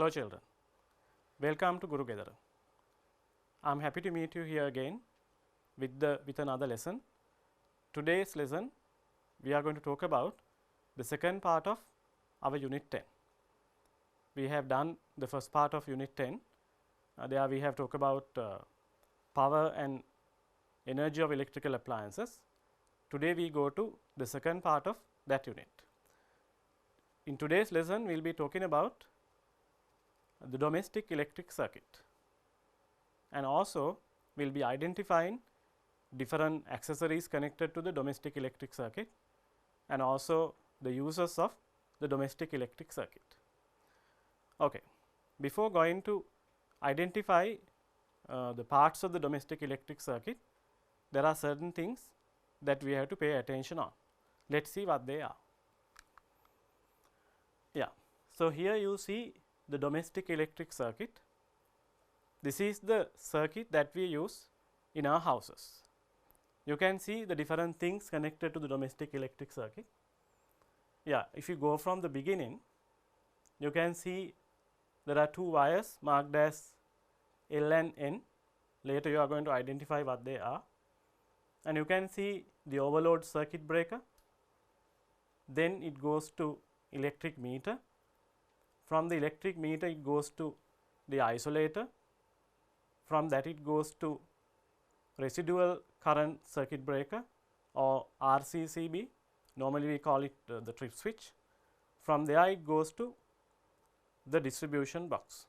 Hello children, welcome to Guru Gedara. I am happy to meet you here again with another lesson. Today's lesson we are going to talk about the second part of our unit 10. We have done the first part of unit 10. There we have talked about power and energy of electrical appliances. Today we go to the second part of that unit. In today's lesson we will be talking about the domestic electric circuit, and also we will be identifying different accessories connected to the domestic electric circuit and also the uses of the domestic electric circuit. Okay. Before going to identify the parts of the domestic electric circuit, there are certain things that we have to pay attention on. Let us see what they are. Yeah. So, here you see the domestic electric circuit. This is the circuit that we use in our houses. You can see the different things connected to the domestic electric circuit. Yeah, if you go from the beginning, you can see there are two wires marked as L and N. Later you are going to identify what they are, and you can see the overload circuit breaker. Then it goes to electric meter. From the electric meter it goes to the isolator. From that it goes to residual current circuit breaker or RCCB. Normally we call it the trip switch. From there it goes to the distribution box.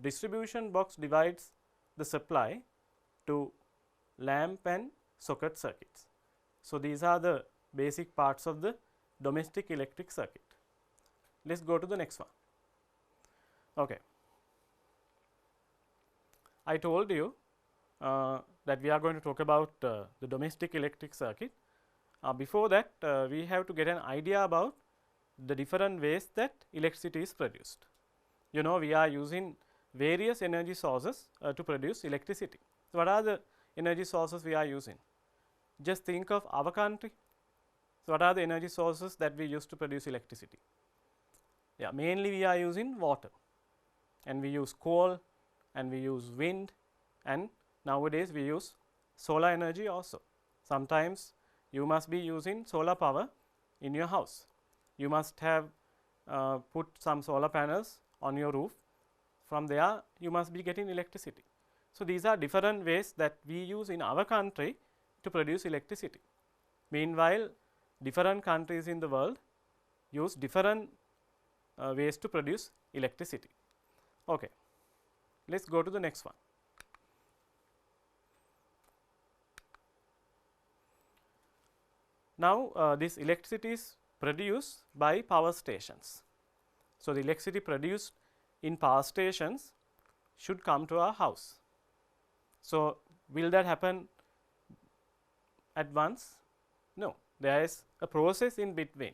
Distribution box divides the supply to lamp and socket circuits. So, these are the basic parts of the domestic electric circuit. Let us go to the next one. Okay. I told you that we are going to talk about the domestic electric circuit. Before that, we have to get an idea about the different ways that electricity is produced. You know, we are using various energy sources to produce electricity. So, what are the energy sources we are using? Just think of our country. So, what are the energy sources that we use to produce electricity? Yeah, mainly we are using water, and we use coal, and we use wind, and nowadays we use solar energy also. Sometimes you must be using solar power in your house. You must have put some solar panels on your roof. From there you must be getting electricity. So, these are different ways that we use in our country to produce electricity. Meanwhile, different countries in the world use different ways to produce electricity. Okay. Let us go to the next one. Now, this electricity is produced by power stations. So, the electricity produced in power stations should come to our house. So, will that happen at once? No, there is a process in between.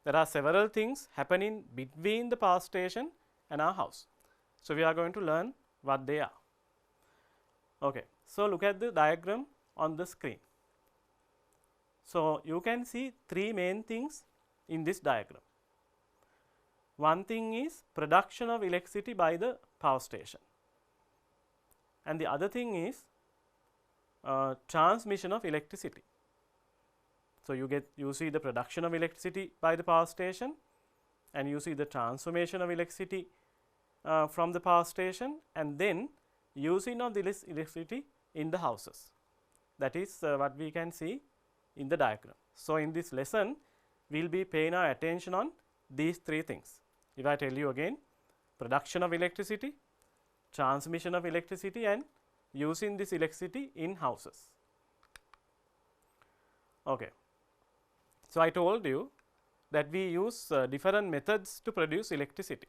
There are several things happening between the power station and our house. So, we are going to learn what they are. Okay. So, look at the diagram on the screen. So, you can see three main things in this diagram. One thing is production of electricity by the power station, and the other thing is transmission of electricity. So, you see the production of electricity by the power station, and you see the transformation of electricity from the power station, and then using of the electricity in the houses. That is what we can see in the diagram. So, in this lesson we will be paying our attention on these three things. If I tell you again, production of electricity, transmission of electricity, and using this electricity in houses. Okay. So, I told you that we use different methods to produce electricity.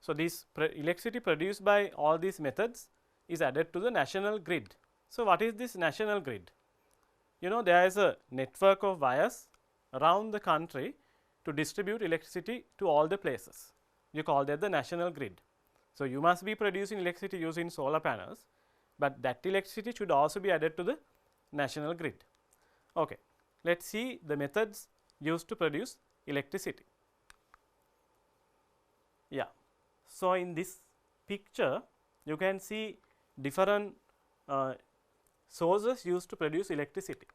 So, this electricity produced by all these methods is added to the national grid. So, what is this national grid? You know, there is a network of wires around the country to distribute electricity to all the places. You call that the national grid. So, you must be producing electricity using solar panels, but that electricity should also be added to the national grid. Okay. Let us see the methods used to produce electricity. Yeah. So, in this picture you can see different sources used to produce electricity.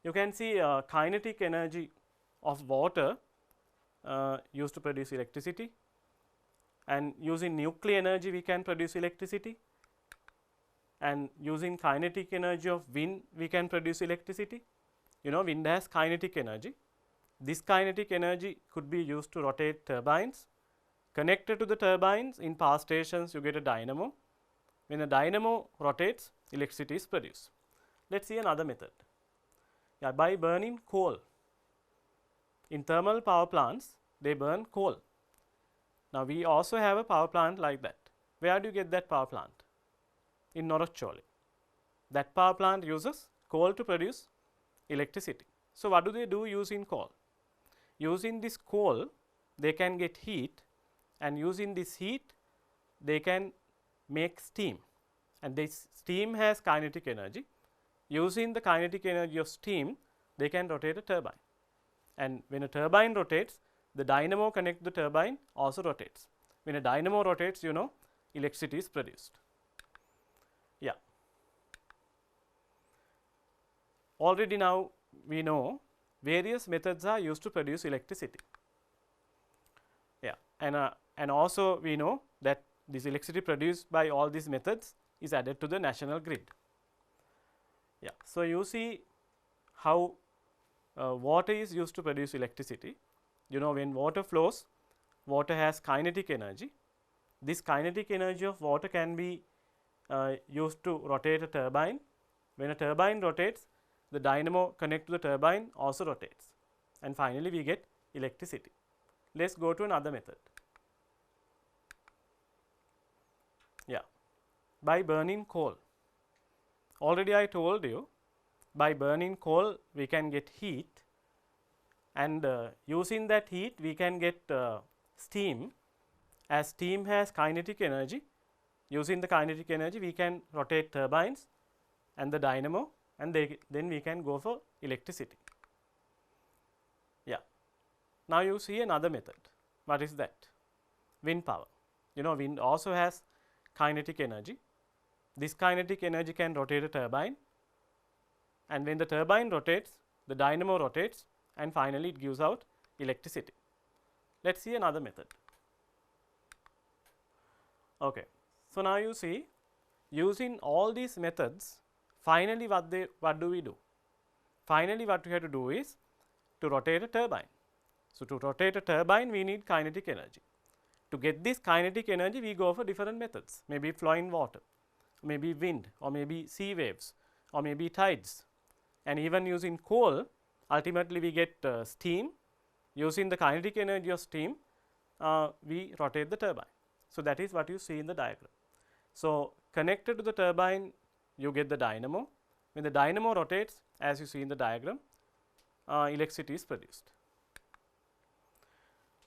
You can see kinetic energy of water used to produce electricity, and using nuclear energy we can produce electricity, and using kinetic energy of wind we can produce electricity. You know, wind has kinetic energy. This kinetic energy could be used to rotate turbines. Connected to the turbines in power stations you get a dynamo. When a dynamo rotates, electricity is produced. Let us see another method. Yeah, by burning coal. In thermal power plants they burn coal. Now, we also have a power plant like that. Where do you get that power plant? In Noracholi. That power plant uses coal to produce electricity. So, what do they do using coal? Using this coal they can get heat, and using this heat they can make steam, and this steam has kinetic energy. Using the kinetic energy of steam they can rotate a turbine, and when a turbine rotates, the dynamo connected to the turbine also rotates. When a dynamo rotates, you know, electricity is produced. Yeah. Already now we know various methods are used to produce electricity. Yeah, and also we know that this electricity produced by all these methods is added to the national grid. Yeah. So, you see how water is used to produce electricity. You know, when water flows, water has kinetic energy. This kinetic energy of water can be used to rotate a turbine. When a turbine rotates, the dynamo connected to the turbine also rotates, and finally we get electricity. Let us go to another method. Yeah, by burning coal. Already I told you, by burning coal we can get heat, and using that heat we can get steam. As steam has kinetic energy, using the kinetic energy we can rotate turbines and the dynamo, and then we can go for electricity. Yeah. Now, you see another method. What is that? Wind power. You know, wind also has kinetic energy. This kinetic energy can rotate a turbine, and when the turbine rotates, the dynamo rotates, and finally it gives out electricity. Let us see another method. Okay. So, now you see, using all these methods, finally what do we do? Finally what we have to do is to rotate a turbine. So, to rotate a turbine we need kinetic energy. To get this kinetic energy we go for different methods, maybe flowing water, maybe wind, or maybe sea waves, or maybe tides, and even using coal ultimately we get steam. Using the kinetic energy of steam we rotate the turbine. So, that is what you see in the diagram. So, connected to the turbine you get the dynamo. When the dynamo rotates, as you see in the diagram, electricity is produced.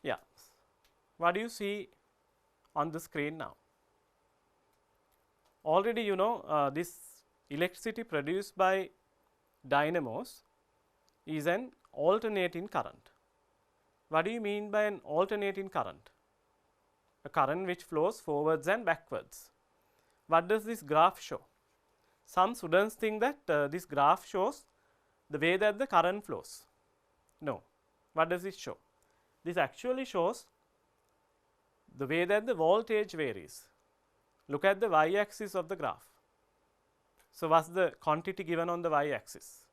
Yeah. What do you see on the screen now? Already you know this electricity produced by dynamos is an alternating current. What do you mean by an alternating current? A current which flows forwards and backwards. What does this graph show? Some students think that this graph shows the way that the current flows. No. What does it show? This actually shows the way that the voltage varies. Look at the y axis of the graph. So, what is the quantity given on the y axis?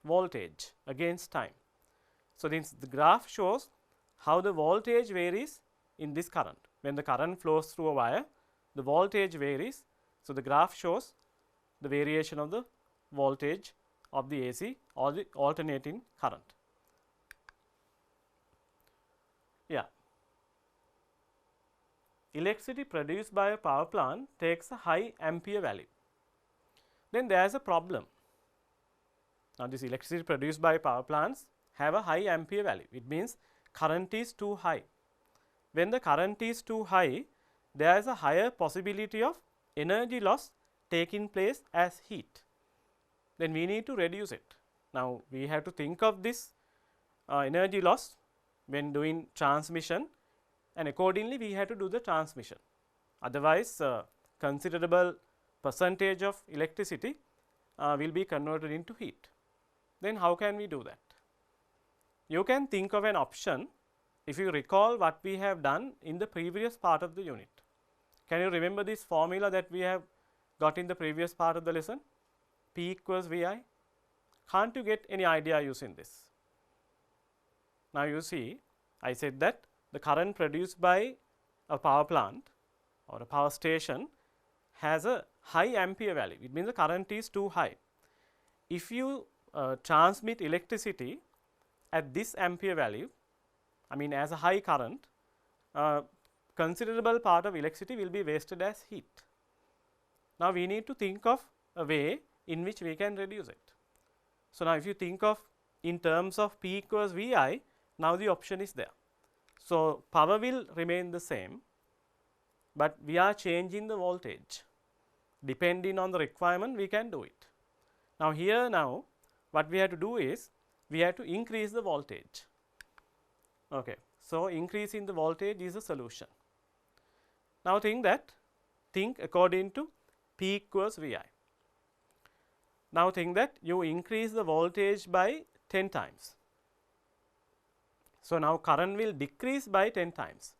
Voltage against time. So, this the graph shows how the voltage varies in this current. When the current flows through a wire, the voltage varies. So, the graph shows the variation of the voltage of the AC or the alternating current. Yeah. Electricity produced by a power plant takes a high ampere value. Then there is a problem. Now, this electricity produced by power plants have a high ampere value. It means current is too high. When the current is too high, there is a higher possibility of energy loss taking place as heat. Then we need to reduce it. Now, we have to think of this energy loss when doing transmission and accordingly we have to do the transmission. Otherwise, considerable percentage of electricity will be converted into heat. Then how can we do that? You can think of an option if you recall what we have done in the previous part of the unit. Can you remember this formula that we have got in the previous part of the lesson? P equals VI. Can't you get any idea using this? Now you see, I said that the current produced by a power plant or a power station has a high ampere value. It means the current is too high. If you transmit electricity at this ampere value, I mean as a high current, considerable part of electricity will be wasted as heat. Now we need to think of a way in which we can reduce it. So now if you think of in terms of P equals VI, now the option is there. So power will remain the same, but we are changing the voltage. Depending on the requirement, we can do it. Now here now what we have to do is we have to increase the voltage. Okay. So increasing the voltage is a solution. Now think according to P equals VI. Now think that you increase the voltage by 10 times. So now current will decrease by 10 times.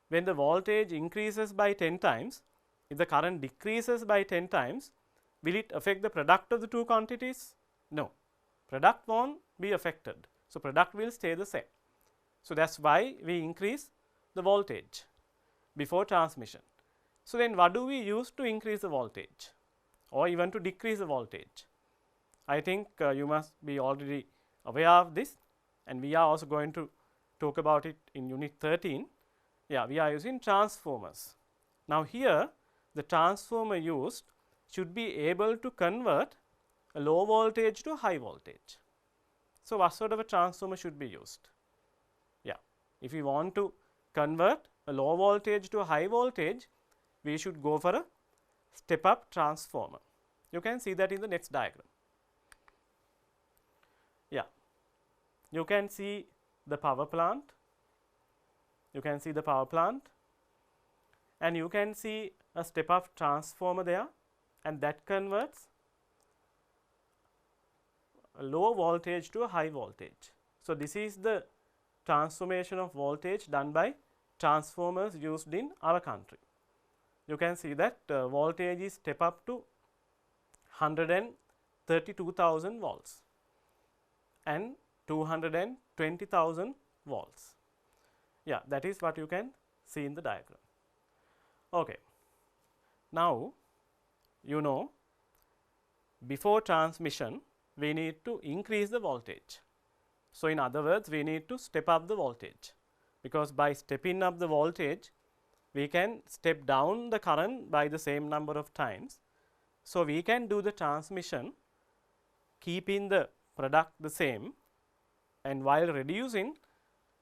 When the voltage increases by 10 times, if the current decreases by 10 times, will it affect the product of the two quantities? No, product won't be affected. So product will stay the same. So that's why we increase the voltage before transmission. So then what do we use to increase the voltage or even to decrease the voltage? I think you must be already aware of this, and we are also going to talk about it in unit 13. Yeah, we are using transformers. Now here the transformer used should be able to convert a low voltage to high voltage. So what sort of a transformer should be used? Yeah, if we want to convert a low voltage to a high voltage, we should go for a step up transformer. You can see that in the next diagram. Yeah, you can see the power plant. You can see the power plant, and you can see a step up transformer there, and that converts a low voltage to a high voltage. So this is the transformation of voltage done by transformers used in our country. You can see that voltage is step up to 132,000 volts and 220,000 volts. Yeah, that is what you can see in the diagram. Okay. Now you know before transmission we need to increase the voltage. So in other words, we need to step up the voltage, because by stepping up the voltage we can step down the current by the same number of times. So we can do the transmission keeping the product the same and while reducing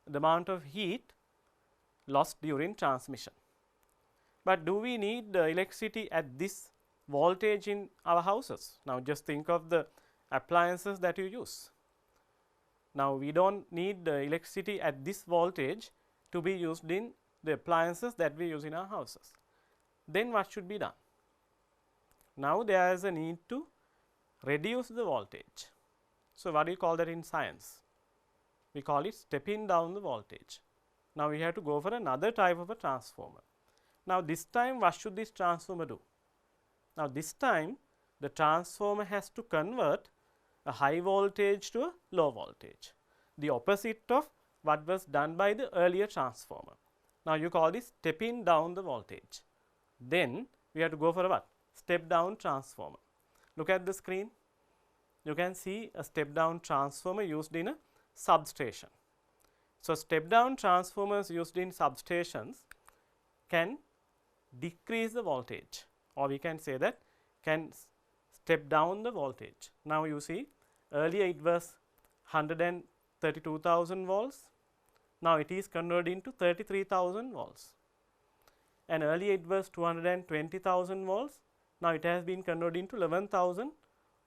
the amount of heat lost during transmission. But do we need electricity at this voltage in our houses? Now just think of the appliances that you use. Now we don't need electricity at this voltage to be used in the appliances that we use in our houses. Then what should be done? Now there is a need to reduce the voltage. So what do you call that in science? We call it stepping down the voltage. Now we have to go for another type of a transformer. Now this time what should this transformer do? Now this time the transformer has to convert a high voltage to a low voltage, the opposite of what was done by the earlier transformer. Now you call this stepping down the voltage. Then we have to go for a what? Step down transformer. Look at the screen. You can see a step down transformer used in a substation. So step down transformers used in substations can decrease the voltage, or we can say that can step down the voltage. Now you see earlier it was 132,000 volts. Now it is converted into 33,000 volts, and earlier it was 220,000 volts. Now it has been converted into 11,000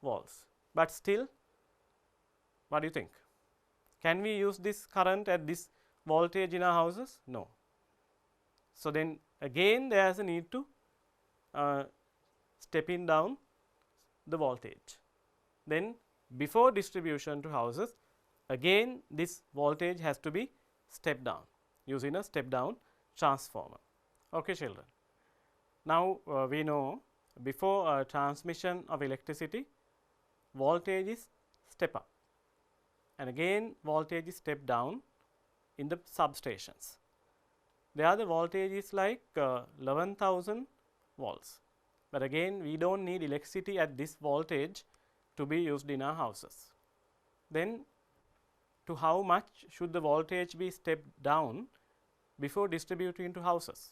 volts. But still, what do you think? Can we use this current at this voltage in our houses? No. So, then again there is a need to stepping down the voltage. Then before distribution to houses, again this voltage has to be stepped down using a step down transformer. Okay, children. Now, we know before transmission of electricity, voltage is step up, and again voltage is step down in the substations. There the voltage is like 11,000 volts, but again we do not need electricity at this voltage to be used in our houses. Then to how much should the voltage be stepped down before distributing to houses?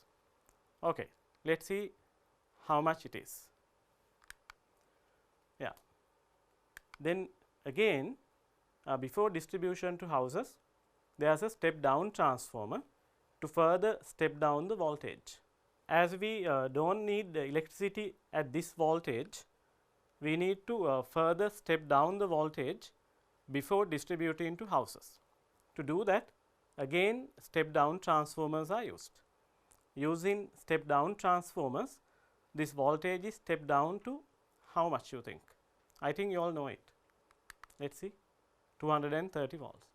Okay, let us see how much it is. Yeah. Then again before distribution to houses, there is a step down transformer to further step down the voltage. As we do not need the electricity at this voltage, we need to further step down the voltage before distributing to houses. To do that, again step down transformers are used. Using step down transformers, this voltage is stepped down to how much you think? I think you all know it. Let us see, 230 volts.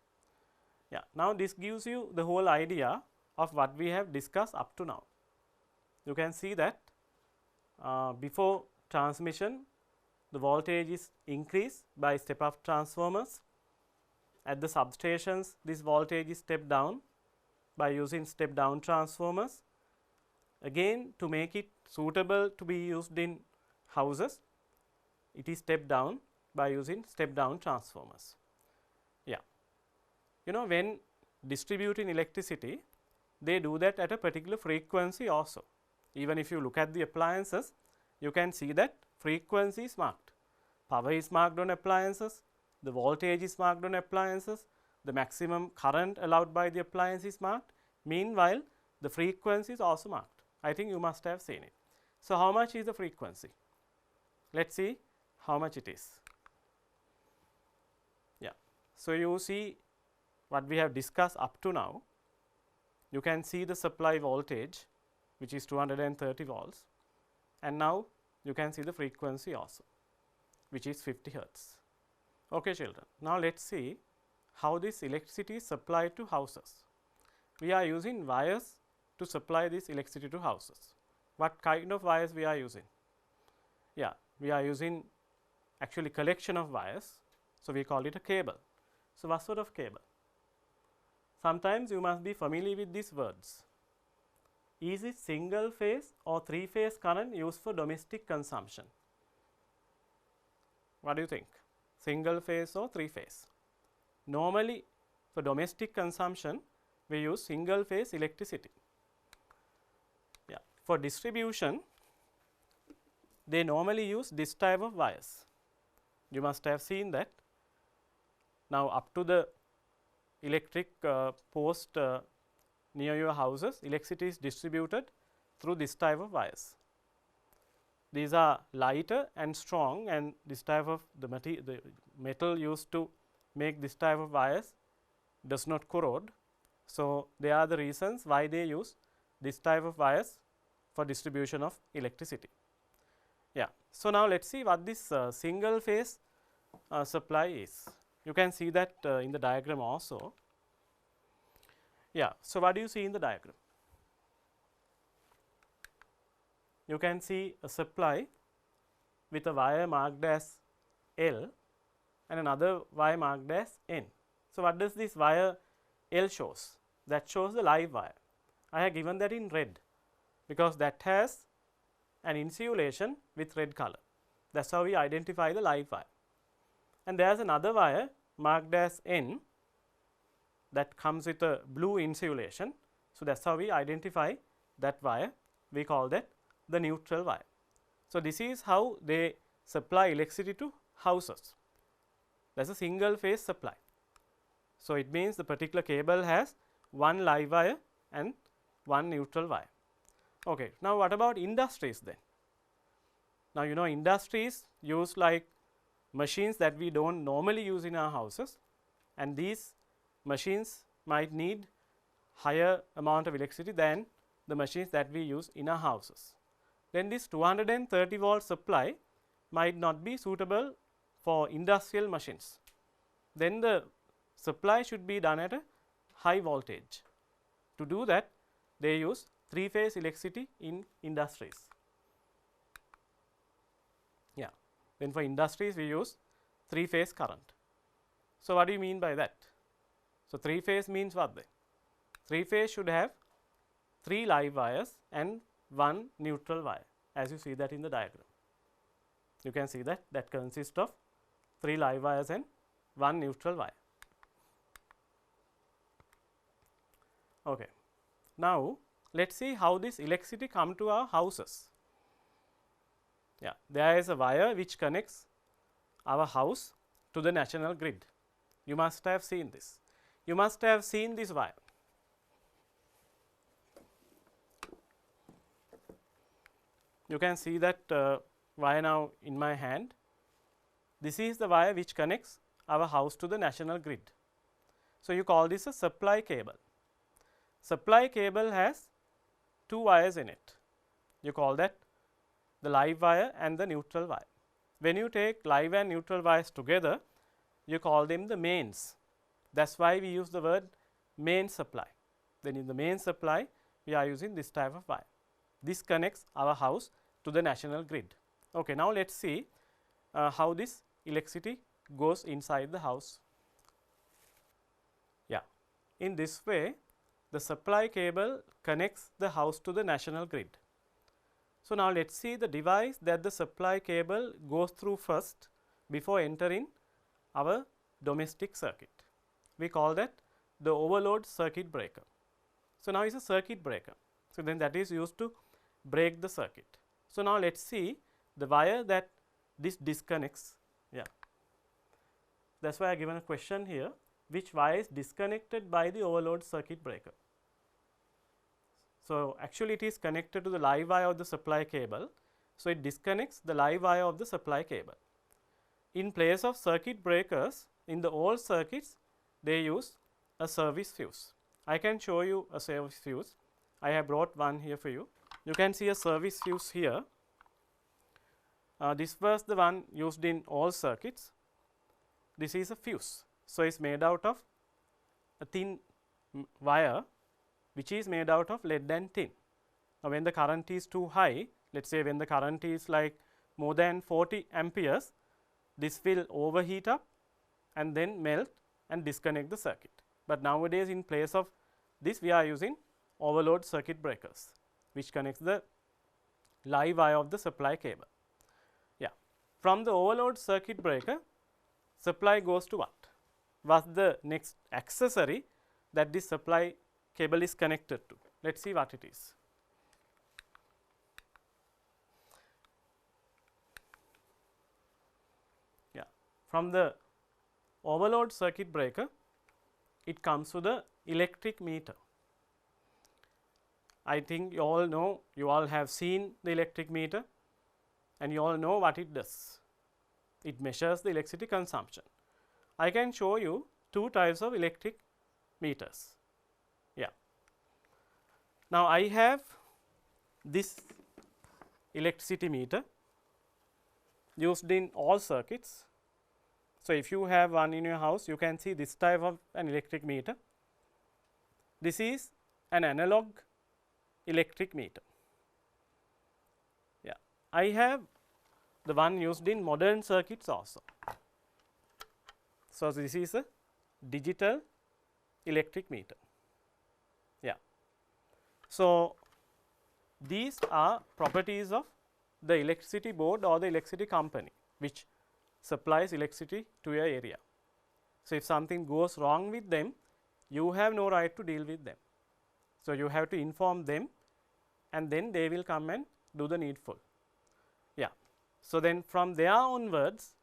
Yeah. Now, this gives you the whole idea of what we have discussed up to now. You can see that before transmission, the voltage is increased by step up transformers. At the substations, this voltage is stepped down by using step down transformers. Again, to make it suitable to be used in houses, it is stepped down by using step down transformers. Yeah. You know, when distributing electricity, they do that at a particular frequency also. Even if you look at the appliances, you can see that frequency is marked. Power is marked on appliances, the voltage is marked on appliances, the maximum current allowed by the appliance is marked. Meanwhile, the frequency is also marked. I think you must have seen it. So, how much is the frequency? Let us see how much it is. Yeah. So, you see what we have discussed up to now. You can see the supply voltage, which is 230 volts, and now you can see the frequency also, which is 50 hertz. Okay, children. Now, let us see how this electricity is supplied to houses. We are using wires to supply this electricity to houses. What kind of wires we are using? Yeah, we are using actually collection of wires. So, we call it a cable. So, what sort of cable? Sometimes you must be familiar with these words. Is it single phase or three phase current used for domestic consumption? What do you think? Single phase or three phase? Normally, for domestic consumption, we use single phase electricity. Yeah. For distribution, they normally use this type of wires. You must have seen that. Now, up to the electric post near your houses, electricity is distributed through this type of wires. These are lighter and strong, and this type of the metal used to make this type of wires does not corrode. So, they are the reasons why they use this type of wires for distribution of electricity. Yeah. So, now let us see what this single phase supply is. You can see that in the diagram also. Yeah. So, what do you see in the diagram? You can see a supply with a wire marked as L and another wire marked as N. So, what does this wire L shows? That shows the live wire. I have given that in red because that has an insulation with red color. That is how we identify the live wire. And there is another wire marked as N that comes with a blue insulation. So, that is how we identify that wire. We call that the neutral wire. So, this is how they supply electricity to houses. That is a single phase supply. So, it means the particular cable has one live wire and one neutral wire. Okay. Now, what about industries then? Now, you know, industries use like machines that we do not normally use in our houses, and these machines might need higher amount of electricity than the machines that we use in our houses. Then this 230 volt supply might not be suitable for industrial machines. Then the supply should be done at a high voltage. To do that, they use 3-phase electricity in industries. Yeah. Then for industries, we use 3-phase current. So what do you mean by that? So 3-phase means what then? 3-phase should have 3 live wires and 1 neutral wire, as you see that in the diagram. You can see that consists of 3 live wires and 1 neutral wire. Okay. Now let us see how this electricity come to our houses. Yeah, there is a wire which connects our house to the national grid. You must have seen this. You must have seen this wire. You can see that wire now in my hand. This is the wire which connects our house to the national grid. So you call this a supply cable. Supply cable has 2 wires in it. You call that the live wire and the neutral wire. When you take live and neutral wires together, you call them the mains. That is why we use the word main supply. Then in the main supply, we are using this type of wire. This connects our house to the national grid. Okay, now let us see how this electricity goes inside the house. Yeah, in this way, the supply cable connects the house to the national grid. So now let us see the device that the supply cable goes through first before entering our domestic circuit. We call that the overload circuit breaker. So now it is a circuit breaker. So then that is used to break the circuit. So now let us see the wire that this disconnects. Yeah, that is why I have given a question here, which wire is disconnected by the overload circuit breaker. So actually it is connected to the live wire of the supply cable. So it disconnects the live wire of the supply cable. In place of circuit breakers, in the old circuits, they use a service fuse. I can show you a service fuse. I have brought one here for you. You can see a service fuse here. This was the one used in all circuits. This is a fuse. So it is made out of a thin wire which is made out of lead and tin. Now when the current is too high, let us say when the current is like more than 40 amperes, this will overheat up and then melt and disconnect the circuit. But nowadays in place of this, we are using overload circuit breakers, which connects the live wire of the supply cable. Yeah, from the overload circuit breaker, supply goes to what? What's the next accessory that this supply cable is connected to? Let us see what it is. Yeah, from the overload circuit breaker, it comes to the electric meter. I think you all know, you all have seen the electric meter and you all know what it does. It measures the electricity consumption. I can show you 2 types of electric meters. Yeah. Now I have this electricity meter used in all circuits. So if you have one in your house, you can see this type of an electric meter. This is an analog electric meter. Yeah, I have the one used in modern circuits also. So this is a digital electric meter. Yeah. So these are properties of the electricity board or the electricity company which supplies electricity to your area. So if something goes wrong with them, you have no right to deal with them. So you have to inform them and then they will come and do the needful. Yeah. So then from there onwards,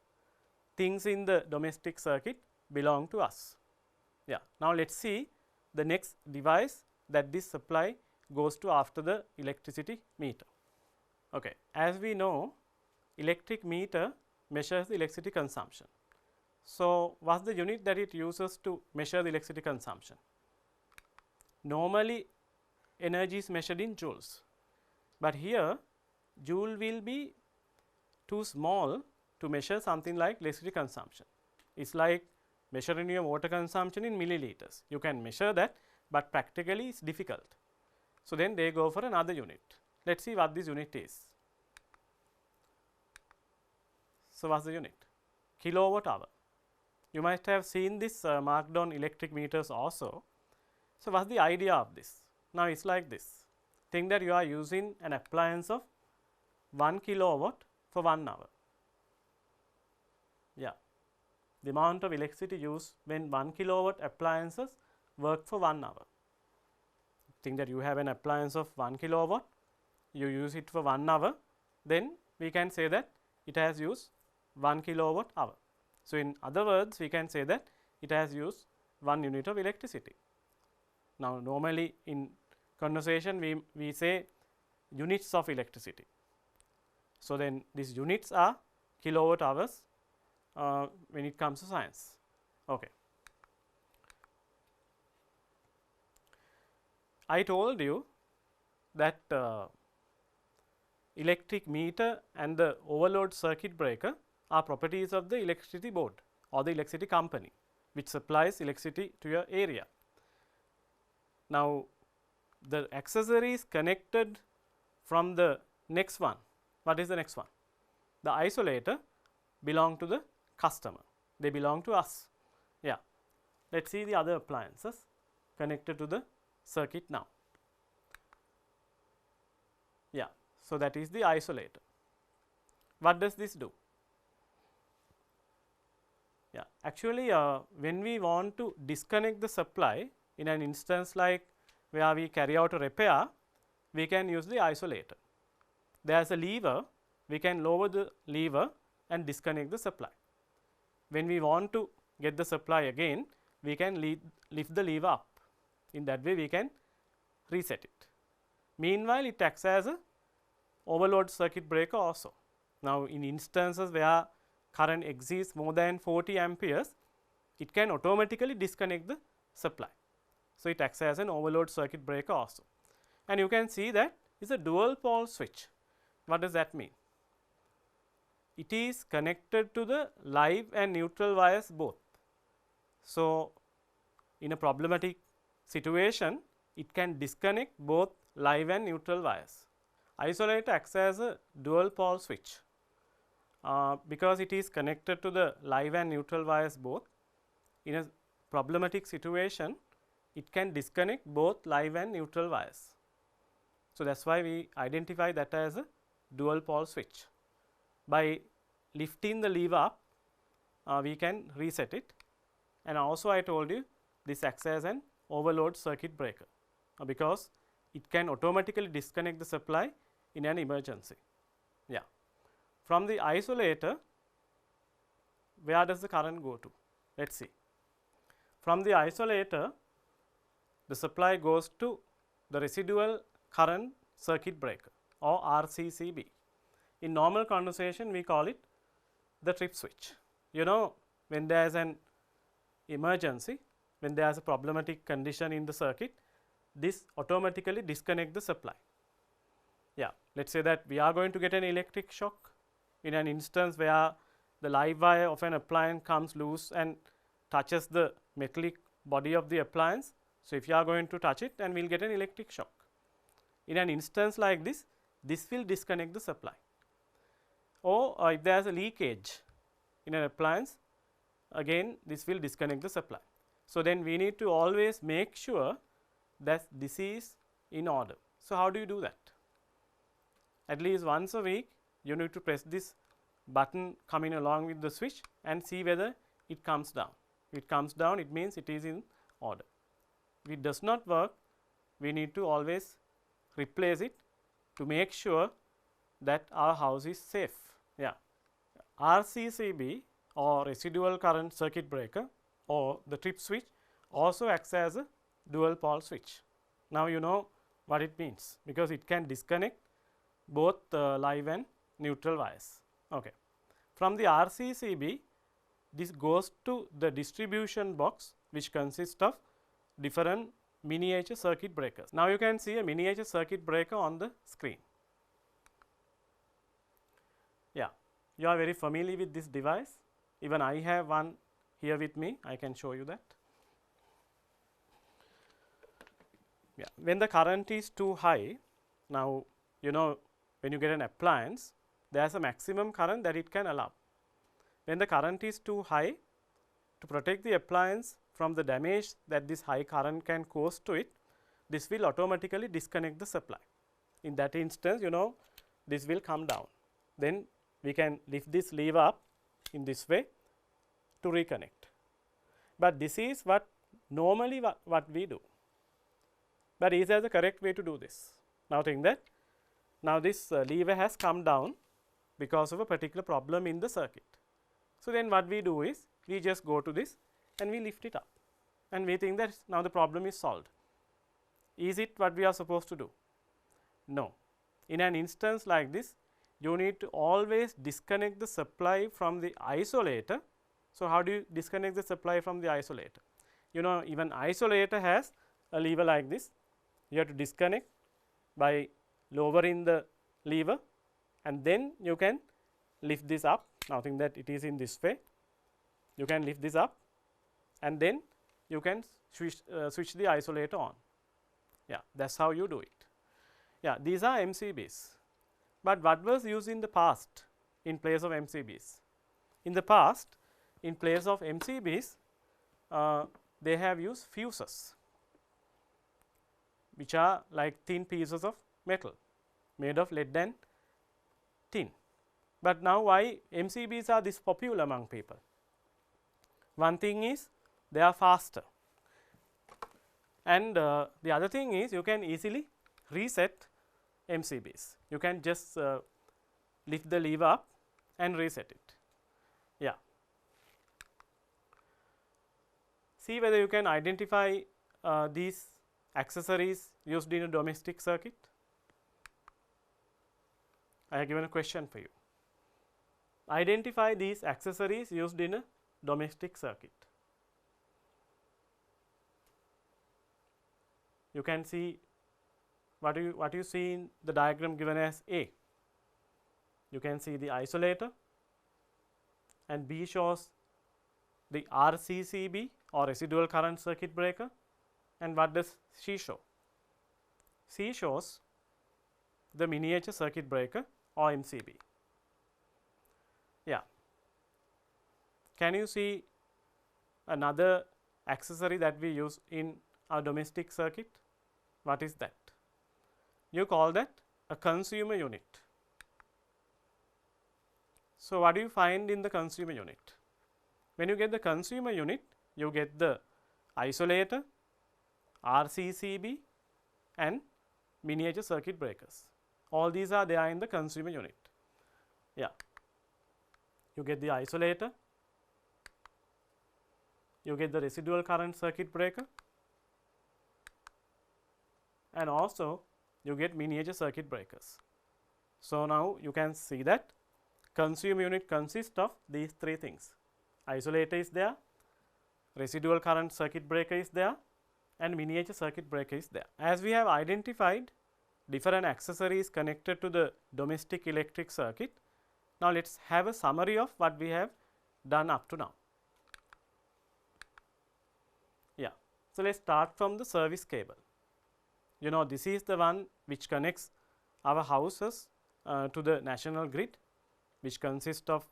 things in the domestic circuit belong to us. Yeah. Now let us see the next device that this supply goes to after the electricity meter. Okay. As we know, electric meter measures the electricity consumption. So what is the unit that it uses to measure the electricity consumption? Normally energy is measured in joules, but here joule will be too small to measure something like electricity consumption. It is like measuring your water consumption in milliliters. You can measure that, but practically it is difficult. So, then they go for another unit. Let us see what this unit is. So, what is the unit? Kilowatt hour. You might have seen this marked on electric meters also. So, what is the idea of this? Now, it is like this. Think that you are using an appliance of 1 kilowatt for 1 hour. Yeah, the amount of electricity used when 1 kilowatt appliances work for 1 hour. Think that you have an appliance of 1 kilowatt, you use it for 1 hour, then we can say that it has used 1 kilowatt hour. So, in other words, we can say that it has used 1 unit of electricity. Now, normally in conversation we say units of electricity. So, then these units are kilowatt hours when it comes to science. Okay. I told you that electric meter and the overload circuit breaker are properties of the electricity board or the electricity company, which supplies electricity to your area. Now, the accessories connected from the next one. What is the next one? The isolator belong to the customer. They belong to us. Yeah. Let us see the other appliances connected to the circuit now. Yeah. So, that is the isolator. What does this do? Yeah. Actually, when we want to disconnect the supply in an instance like where we carry out a repair, we can use the isolator. There is a lever, we can lower the lever and disconnect the supply. When we want to get the supply again, we can lift the lever up. In that way, we can reset it. Meanwhile, it acts as a overload circuit breaker also. Now, in instances where current exceeds more than 40 amperes, it can automatically disconnect the supply. So, it acts as an overload circuit breaker also. And you can see that is a dual pole switch. What does that mean? It is connected to the live and neutral wires both. So, in a problematic situation, it can disconnect both live and neutral wires. Isolator acts as a dual pole switch because it is connected to the live and neutral wires both. In a problematic situation, it can disconnect both live and neutral wires. So, that is why we identify that as a dual pole switch. By lifting the lever up, we can reset it, and also I told you this acts as an overload circuit breaker because it can automatically disconnect the supply in an emergency. Yeah. From the isolator, where does the current go to? Let us see. From the isolator, the supply goes to the residual current circuit breaker or RCCB. In normal conversation, we call it the trip switch. You know, when there is an emergency, when there is a problematic condition in the circuit, this automatically disconnect the supply. Yeah, let us say that we are going to get an electric shock in an instance where the live wire of an appliance comes loose and touches the metallic body of the appliance. So, if you are going to touch it, and we will get an electric shock. In an instance like this will disconnect the supply. Or if there is a leakage in an appliance, again this will disconnect the supply. So, then we need to always make sure that this is in order. So, how do you do that? At least once a week, you need to press this button coming along with the switch and see whether it comes down. If it comes down, it means it is in order. If it does not work, we need to always replace it to make sure that our house is safe. Yeah. RCCB or residual current circuit breaker or the trip switch also acts as a dual pole switch. Now, you know what it means because it can disconnect both live and neutral wires. Okay. From the RCCB, this goes to the distribution box, which consists of different miniature circuit breakers. Now, you can see a miniature circuit breaker on the screen. Yeah, you are very familiar with this device. Even I have one here with me, I can show you that. Yeah, when the current is too high, now you know when you get an appliance, there is a maximum current that it can allow. When the current is too high, to protect the appliance from the damage that this high current can cause to it, this will automatically disconnect the supply. In that instance, you know, this will come down. Then we can lift this lever up in this way to reconnect. But this is what normally what we do. But is there the correct way to do this? Now think that now this lever has come down because of a particular problem in the circuit. So then what we do is we just go to this and we lift it up, and we think that now the problem is solved. Is it what we are supposed to do? No. In an instance like this, you need to always disconnect the supply from the isolator. So how do you disconnect the supply from the isolator? You know, even isolator has a lever like this. You have to disconnect by lowering the lever, and then you can lift this up. Now think that it is in this way. You can lift this up, and then you can switch the isolator on. Yeah, that is how you do it. Yeah, these are MCBs. But what was used in the past in place of MCBs? In the past, in place of MCBs, they have used fuses, which are like thin pieces of metal made of lead and tin. But now why MCBs are this popular among people? One thing is they are faster, and the other thing is you can easily reset MCBs. You can just lift the lever up and reset it. Yeah. See whether you can identify these accessories used in a domestic circuit. I have given a question for you. Identify these accessories used in a domestic circuit. You can see what you see in the diagram given as A. You can see the isolator, and B shows the RCCB or residual current circuit breaker. And what does C show? C shows the miniature circuit breaker or MCB. Yeah. Can you see another accessory that we use in our domestic circuit? What is that? You call that a consumer unit. So what do you find in the consumer unit? When you get the consumer unit, you get the isolator, RCCB and miniature circuit breakers. All these are there in the consumer unit. Yeah. You get the isolator, you get the residual current circuit breaker, and also you get miniature circuit breakers. So now you can see that consumer unit consists of these three things. Isolator is there, residual current circuit breaker is there, and miniature circuit breaker is there. As we have identified different accessories connected to the domestic electric circuit, now let us have a summary of what we have done up to now. Yeah. So let us start from the service cable. You know, this is the one which connects our houses to the national grid, which consists of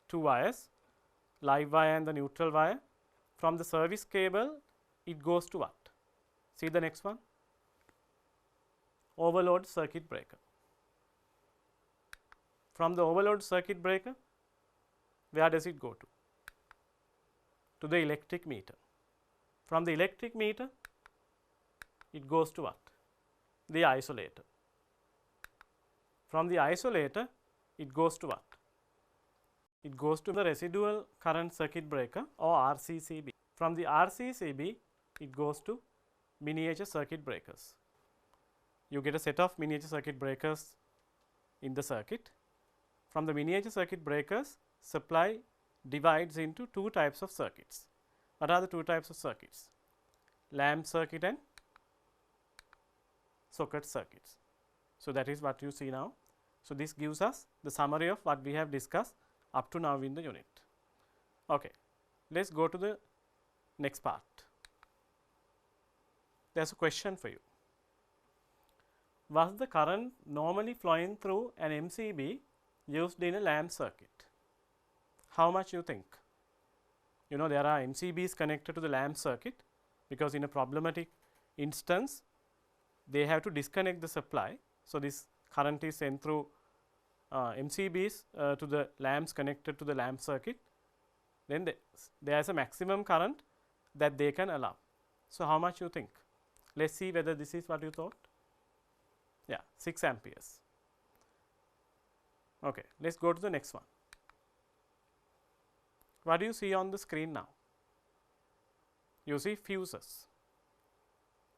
two wires, live wire and the neutral wire. From the service cable, it goes to what? See the next one, overload circuit breaker. From the overload circuit breaker, where does it go to? To the electric meter. From the electric meter, it goes to what? The isolator. From the isolator, it goes to what? It goes to the residual current circuit breaker or RCCB. From the RCCB, it goes to miniature circuit breakers. You get a set of miniature circuit breakers in the circuit. From the miniature circuit breakers, supply divides into two types of circuits. What are the two types of circuits? Lamp circuit and socket circuits. So, that is what you see now. So, this gives us the summary of what we have discussed up to now in the unit. Okay. Let us go to the next part. There is a question for you. Was the current normally flowing through an MCB used in a lamp circuit? How much you think? You know, there are MCBs connected to the lamp circuit, because in a problematic instance they have to disconnect the supply. So, this current is sent through MCBs to the lamps connected to the lamp circuit. Then there is a maximum current that they can allow. So, how much you think? Let us see whether this is what you thought. Yeah, 6 amperes. Okay, let us go to the next one. What do you see on the screen now? You see fuses.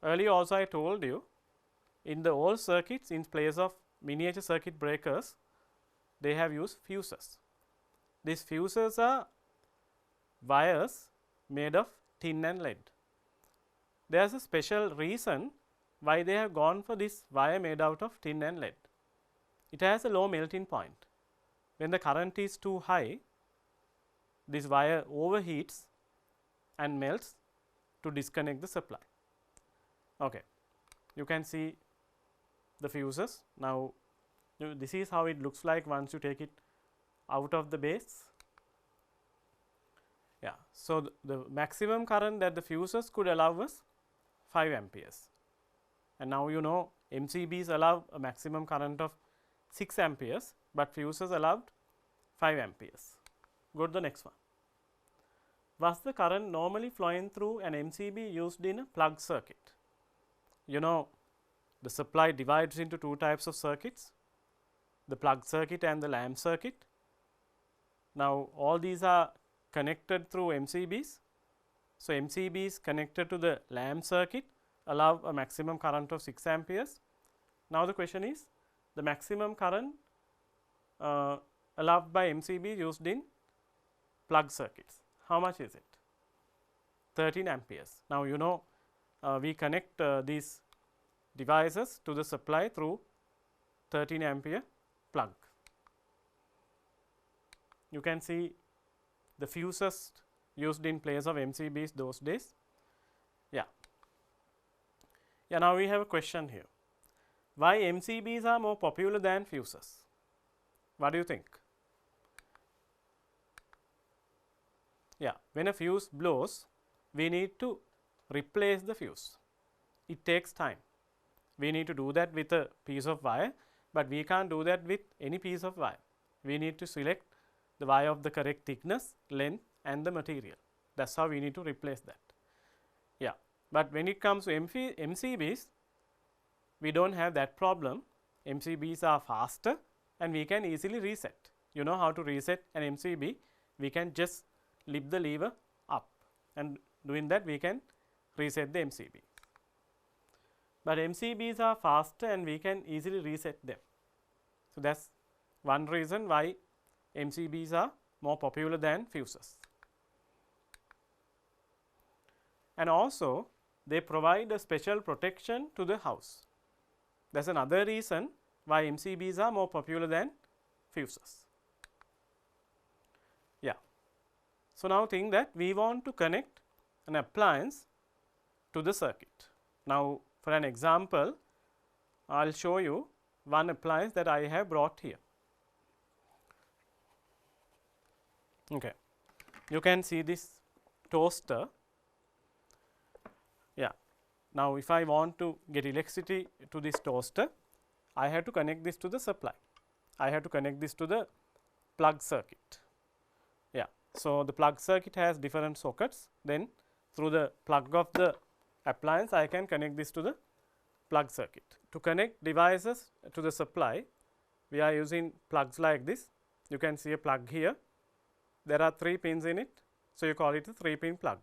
Earlier also I told you, in the old circuits, in place of miniature circuit breakers, they have used fuses. These fuses are wires made of tin and lead. There is a special reason why they have gone for this wire made out of tin and lead. It has a low melting point. When the current is too high, this wire overheats and melts to disconnect the supply. Okay. You can see the fuses. Now, this is how it looks like once you take it out of the base. Yeah. So, the maximum current that the fuses could allow was 5 amperes. And now you know MCBs allow a maximum current of 6 amperes, but fuses allowed 5 amperes. Go to the next one. Was the current normally flowing through an MCB used in a plug circuit? You know, the supply divides into two types of circuits, the plug circuit and the lamp circuit. Now, all these are connected through MCBs. So, MCBs connected to the lamp circuit allow a maximum current of 6 amperes. Now, the question is the maximum current allowed by MCB used in plug circuits. How much is it? 13 amperes. Now, you know we connect these devices to the supply through 13 ampere plug. You can see the fuses used in place of MCBs those days. Yeah. Yeah, now we have a question here. Why MCBs are more popular than fuses? What do you think? Yeah, when a fuse blows, we need to replace the fuse. It takes time. We need to do that with a piece of wire, but we can't do that with any piece of wire. We need to select the wire of the correct thickness, length and the material. That is how we need to replace that. Yeah, but when it comes to MCBs, we do not have that problem. MCBs are faster and we can easily reset. You know how to reset an MCB? We can just lift the lever up, and doing that we can reset the MCB. But MCBs are faster and we can easily reset them. So, that is one reason why MCBs are more popular than fuses. And also they provide a special protection to the house. That is another reason why MCBs are more popular than fuses. Yeah. So, now think that we want to connect an appliance to the circuit. Now, for an example, I will show you one appliance that I have brought here. Okay. You can see this toaster. Yeah. Now, if I want to get electricity to this toaster, I have to connect this to the supply. I have to connect this to the plug circuit. Yeah. So, the plug circuit has different sockets, then through the plug of the appliance I can connect this to the plug circuit. To connect devices to the supply, we are using plugs like this. You can see a plug here. There are 3 pins in it. So, you call it a 3-pin plug.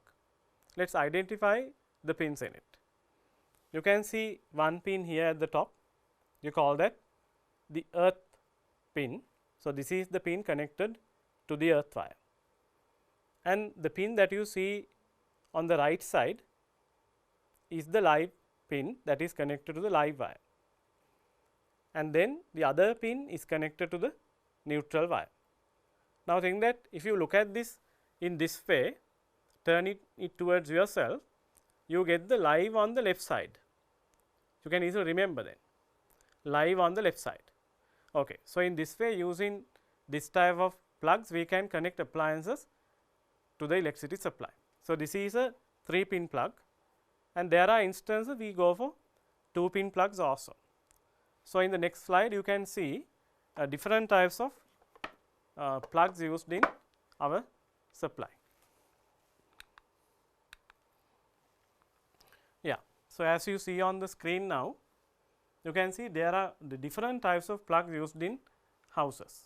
Let us identify the pins in it. You can see one pin here at the top. You call that the earth pin. So, this is the pin connected to the earth wire. And the pin that you see on the right side is the live pin that is connected to the live wire. and then the other pin is connected to the neutral wire. Now, think that if you look at this in this way, turn it towards yourself, you get the live on the left side. You can easily remember then, live on the left side. Okay. So, in this way, using this type of plugs, we can connect appliances to the electricity supply. So, this is a 3-pin plug, and there are instances we go for 2-pin plugs also. So, in the next slide, you can see different types of plugs used in our supply. Yeah. So, as you see on the screen now, you can see there are the different types of plugs used in houses.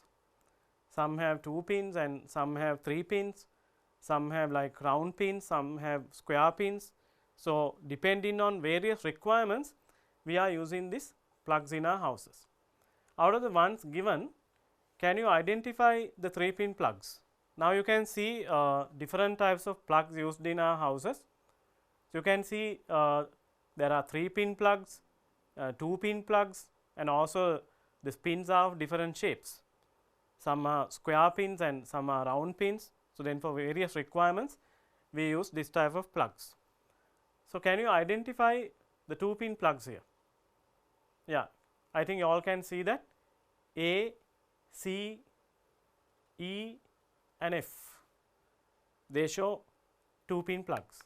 Some have 2 pins and some have 3 pins, some have like round pins, some have square pins. So, depending on various requirements, we are using these plugs in our houses. Out of the ones given, can you identify the 3-pin plugs? Now, you can see different types of plugs used in our houses. So, you can see there are 3-pin plugs, 2-pin plugs, and also the pins are of different shapes. Some are square pins and some are round pins. So, then for various requirements, we use this type of plugs. So, can you identify the 2-pin plugs here? Yeah, I think you all can see that A, C, E and F, they show 2-pin plugs.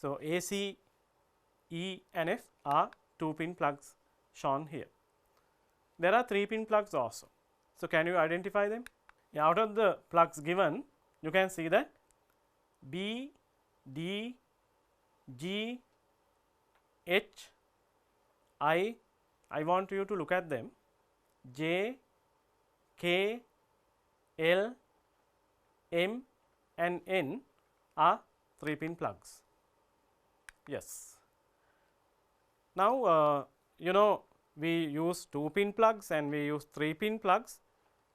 So, A, C, E and F are 2-pin plugs shown here. There are 3-pin plugs also. So, can you identify them? Yeah, out of the plugs given, you can see that B, D, G, H, I want you to look at them, J, K, L, M and N are 3-pin plugs. Yes. Now, you know, we use 2-pin plugs and we use 3-pin plugs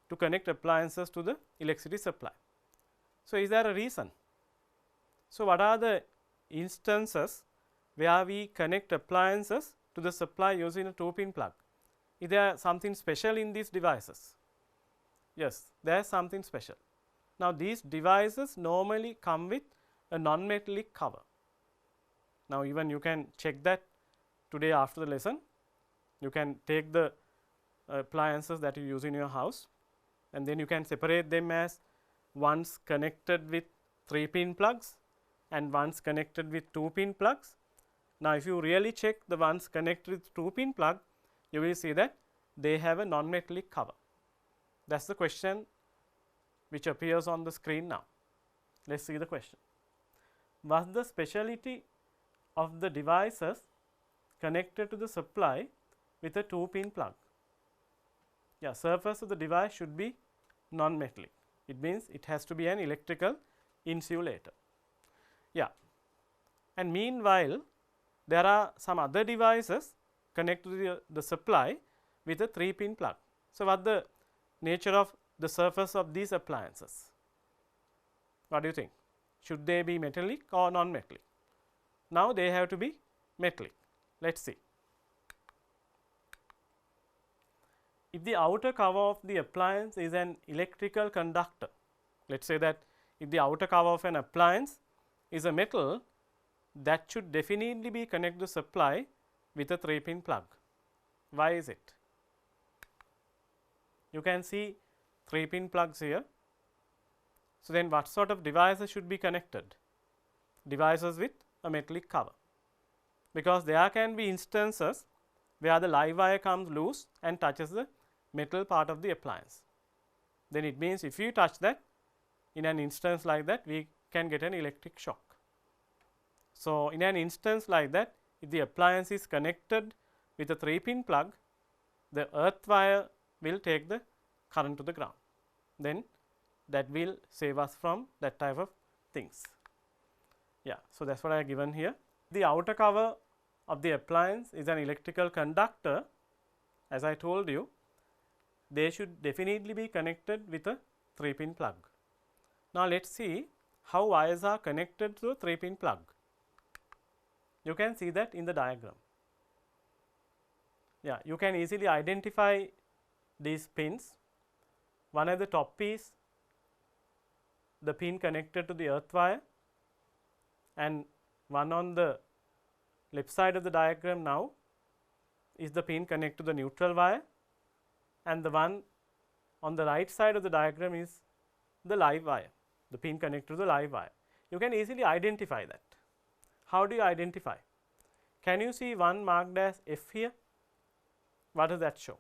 to connect appliances to the electricity supply. So, is there a reason? So, what are the instances where we connect appliances to the supply using a 2-pin plug? Is there something special in these devices? Yes, there is something special. Now, these devices normally come with a non-metallic cover. Now, even you can check that today after the lesson. You can take the appliances that you use in your house, and then you can separate them as ones connected with 3-pin plugs and ones connected with 2-pin plugs. Now, if you really check the ones connected with 2-pin plug, you will see that they have a non-metallic cover. That is the question which appears on the screen now. Let us see the question. What's the speciality of the devices connected to the supply with a 2-pin plug? Yeah, surface of the device should be non-metallic. It means it has to be an electrical insulator. Yeah, and meanwhile, there are some other devices connected to the supply with a 3-pin plug. So, what the nature of the surface of these appliances? What do you think? Should they be metallic or non-metallic? Now, they have to be metallic. Let us see. If the outer cover of the appliance is an electrical conductor, let us say that if the outer cover of an appliance is a metal, that should definitely be connected to supply with a 3-pin plug. Why is it? You can see 3-pin plugs here. So, then what sort of devices should be connected? Devices with a metallic cover, because there can be instances where the live wire comes loose and touches the metal part of the appliance. Then it means if you touch that, in an instance like that, we can get an electric shock. So, in an instance like that, if the appliance is connected with a 3-pin plug, the earth wire will take the current to the ground. Then that will save us from that type of things. Yeah, so that is what I have given here. The outer cover of the appliance is an electrical conductor. As I told you, they should definitely be connected with a 3-pin plug. Now, let us see how wires are connected to a 3-pin plug. You can see that in the diagram. Yeah, you can easily identify these pins. One at the top is the pin connected to the earth wire, and one on the left side of the diagram now is the pin connected to the neutral wire, and the one on the right side of the diagram is the live wire, the pin connected to the live wire. You can easily identify that. How do you identify? Can you see one marked as F here? What does that show?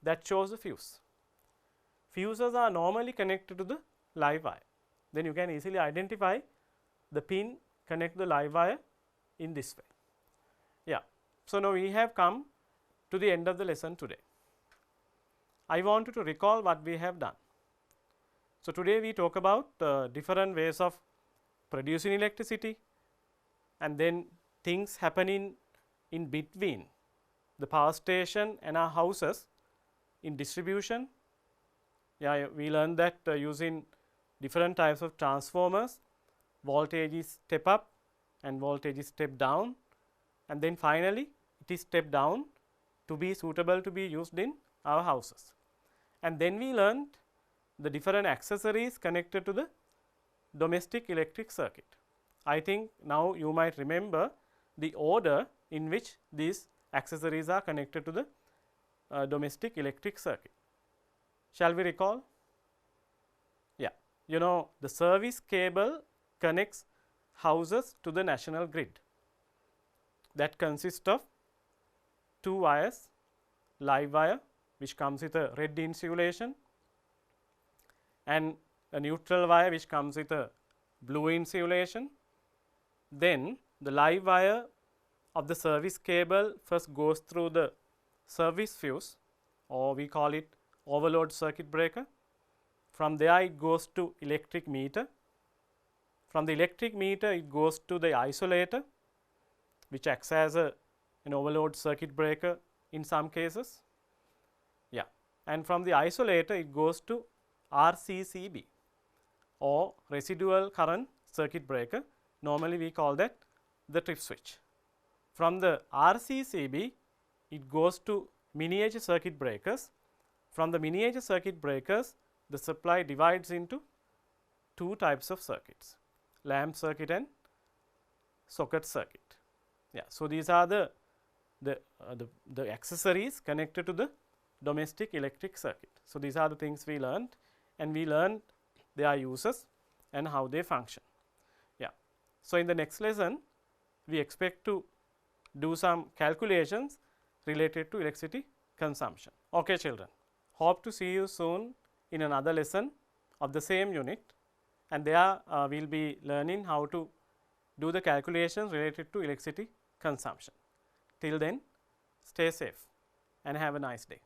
That shows the fuse. Fuses are normally connected to the live wire. Then you can easily identify the pin connected to the live wire in this way. Yeah. So, now we have come to the end of the lesson today. I want you to recall what we have done. So, today we talk about different ways of producing electricity, and then things happening in between the power station and our houses in distribution. Yeah, we learned that using different types of transformers, voltage is step up and voltage is step down, and then finally it is step down to be suitable to be used in our houses. And then we learned the different accessories connected to the domestic electric circuit. I think now you might remember the order in which these accessories are connected to the domestic electric circuit. Shall we recall? Yeah, you know, the service cable connects houses to the national grid. That consists of two wires, live wire which comes with a red insulation, and a neutral wire which comes with a blue insulation. Then the live wire of the service cable first goes through the service fuse, or we call it overload circuit breaker. From there it goes to electric meter. From the electric meter it goes to the isolator, which acts as an overload circuit breaker in some cases. Yeah, and from the isolator it goes to RCCB, or residual current circuit breaker. Normally we call that the trip switch. From the RCCB it goes to miniature circuit breakers. From the miniature circuit breakers, the supply divides into two types of circuits, lamp circuit and socket circuit. Yeah, so these are the accessories connected to the domestic electric circuit. So these are the things we learned, and we learned their uses and how they function. Yeah. So in the next lesson we expect to do some calculations related to electricity consumption. Okay children, hope to see you soon in another lesson of the same unit, and there we will be learning how to do the calculations related to electricity consumption. Till then, stay safe and have a nice day.